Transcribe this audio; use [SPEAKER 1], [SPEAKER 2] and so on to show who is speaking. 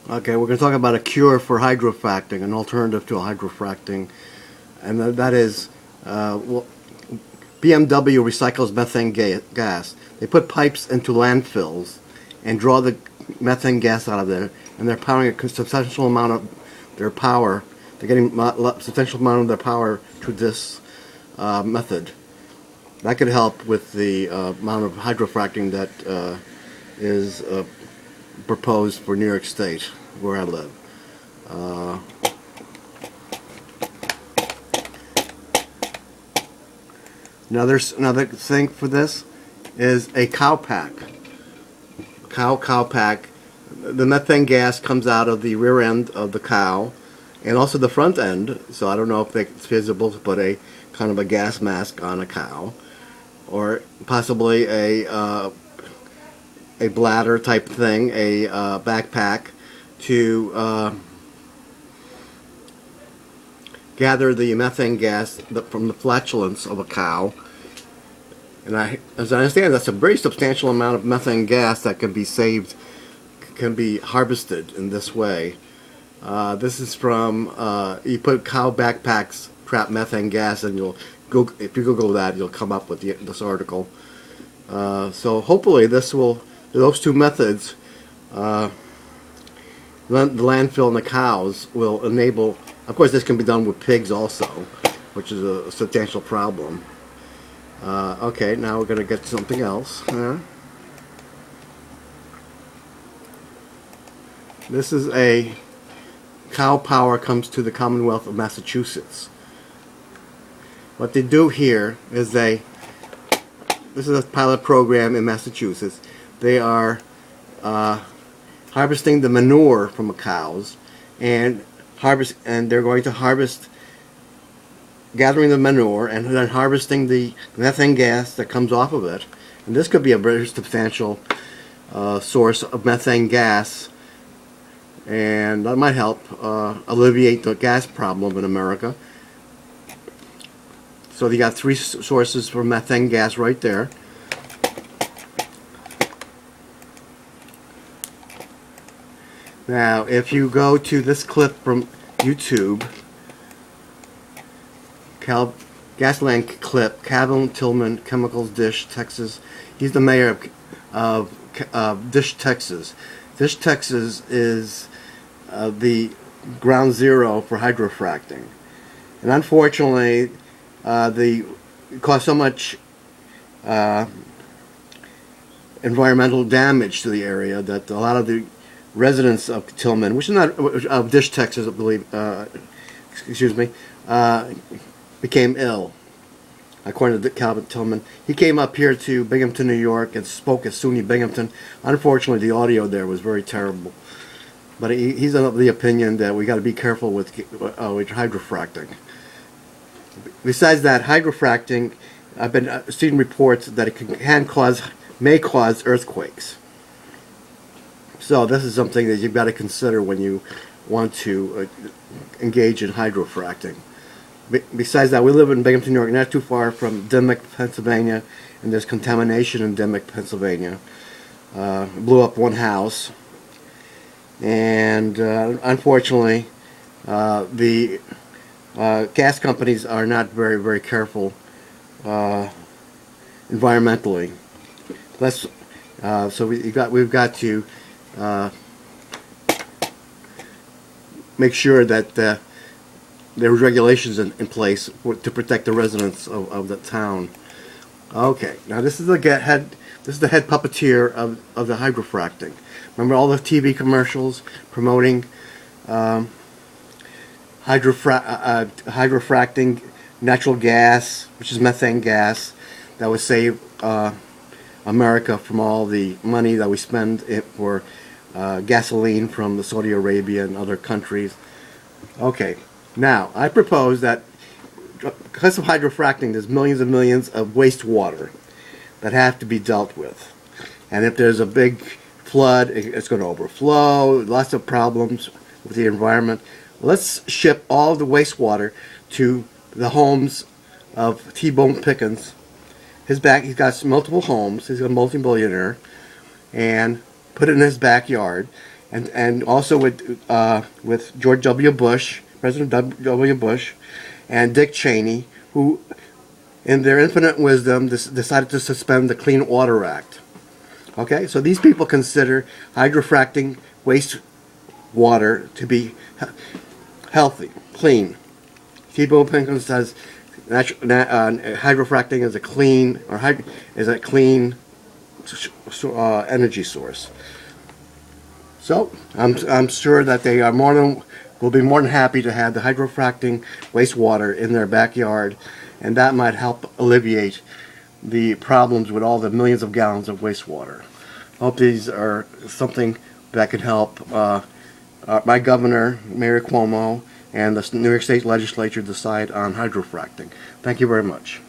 [SPEAKER 1] Okay, we're going to talk about a cure for hydrofracking, an alternative to hydrofracking, and that is, well, BMW recycles methane gas. They put pipes into landfills and draw the methane gas out of there, and they're powering a substantial amount of their power. They're getting a substantial amount of their power through this method. That could help with the amount of hydrofracking that is proposed for New York State, where I live. Another thing for this is a cow pack. Cow pack. The methane gas comes out of the rear end of the cow, and also the front end. So I don't know if it's feasible to put a kind of a gas mask on a cow, or possibly a bladder type thing, a backpack to gather the methane gas from the flatulence of a cow. And as I understand, that's a very substantial amount of methane gas that can be saved, can be harvested in this way. This is from, you put cow backpacks trap methane gas, and if you Google that, you'll come up with this article. So hopefully those two methods, the landfill and the cows, will enable. Of course, this can be done with pigs also, which is a substantial problem. Okay, now we're going to get something else. This is a cow power comes to the Commonwealth of Massachusetts. What they do here is this is a pilot program in Massachusetts. They are harvesting the manure from the cows, and they're going to harvest, gathering the manure and then harvesting the methane gas that comes off of it. And this could be a very substantial source of methane gas, and that might help alleviate the gas problem in America. So you got three sources for methane gas right there. Now, if you go to this clip from YouTube, gasoline clip, Calvin Tillman, Chemicals Dish, Texas. He's the mayor of Dish, Texas. Dish, Texas is the ground zero for hydrofracking. And unfortunately, it caused so much environmental damage to the area that a lot of the residents of Tillman, which is not of Dish, Texas, I believe, became ill. According to Calvin Tillman, he came up here to Binghamton, New York, and spoke at SUNY Binghamton. Unfortunately, the audio there was very terrible. But he's of the opinion that we got to be careful with hydrofracking. Besides that, hydrofracking, I've been seeing reports that it may cause earthquakes. So this is something that you've got to consider when you want to engage in hydrofracking. Besides that, we live in Binghamton, New York, not too far from Dimock, Pennsylvania, and there's contamination in Dimock, Pennsylvania. Blew up one house, and unfortunately, the gas companies are not very, very careful environmentally. So we've got to make sure that there's regulations in place to protect the residents of the town. Okay, now this is the head puppeteer of the hydrofracking. Remember all the TV commercials promoting hydrofracting natural gas, which is methane gas, that would save America from all the money that we spend for gasoline from Saudi Arabia and other countries. Okay. Now, I propose that because of hydrofracking, there's millions and millions of wastewater that have to be dealt with. And if there's a big flood, it's going to overflow, lots of problems with the environment. Let's ship all the wastewater to the homes of T-Bone Pickens. He's got multiple homes, he's a multi-billionaire, and put it in his backyard. and also with George W. Bush, President W. Bush, and Dick Cheney, who, in their infinite wisdom, decided to suspend the Clean Water Act. Okay, so these people consider hydrofracking wastewater to be healthy, clean. T-Bone Pinkman says hydrofracking is a clean energy source. So I'm sure that they will be more than happy to have the hydrofracking wastewater in their backyard, and that might help alleviate the problems with all the millions of gallons of wastewater. I hope these are something that could help my governor, Mayor Cuomo, and the New York State Legislature decide on hydrofracking. Thank you very much.